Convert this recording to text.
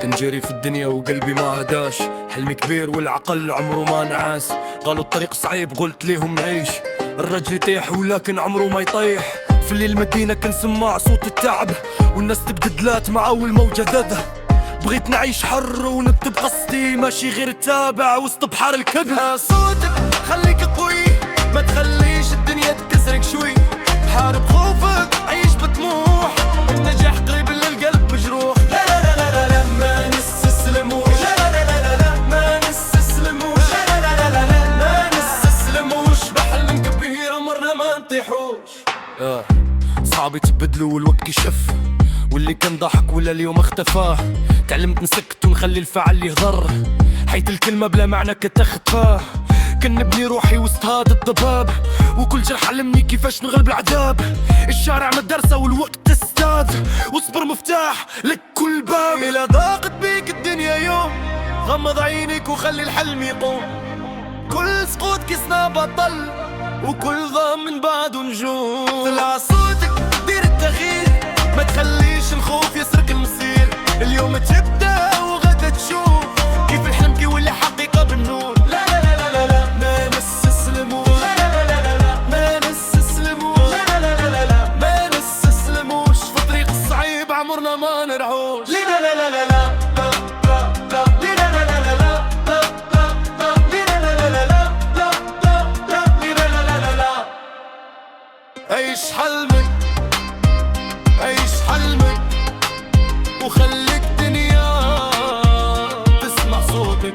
كنجري في الدنيا وقلبي ما هداش، حلمي كبير والعقل عمره ما نعاس. قالوا الطريق صعيب قلت ليهم نعيش، الرجل يطيح ولكن عمره ما يطيح. في الليل المدينة كنسمع صوت التعب، والناس تبددلات مع أول موجة دذة. بغيت نعيش حر ونكتب قصدي، ماشي غير تابع وسط بحر الكذب. صوتك خليك قوي، ما تخليش الدنيا تكسرك شوي. حارب خوفك، عيش بطموح، النجاح قريب للقلب مجروح. لا لا لا لا لا ما نستسلموش، لا لا لا لا لا ما نستسلموش، لا لا لا لا لا ما نستسلموش. بحلم كبير عمرنا ما نطيحوش. صعب يتبدلوا والوقت يشف، واللي كان ضحك ولا اليوم اختفى. تعلمت نسكت ونخلي الفعل يهضر، حيت الكلمة بلا معنى كتخفى. كنبني روحي وسط هاد الضباب، وكل جرح علمني كيفاش نغلب العذاب. الشارع مدرسة والوقت استاذ، واصبر مفتاح لك كل باب. إلا ضاقت بيك الدنيا يوم، غمض عينيك وخلي الحلم يقوم. كل سقوط كيسنا بطل، وكل ضام من بعده نجوم. طلع صوتك دير التغيير، ما تخليش الخوف يسرق المصير. اليوم تبدأ وغدا تشوف كيف الحلم كيولي حقيقة بالنور. لا لا لا لا لا ما نستسلموش، لا لا لا لا لا ما نستسلموش، لا لا لا لا لا ما نستسلموش. في الطريق الصعيب عمرنا ما نرعوش. لا لا لا لا لا عيش حلمك، عيش حلمك، وخليك دنيا تسمع صوتك.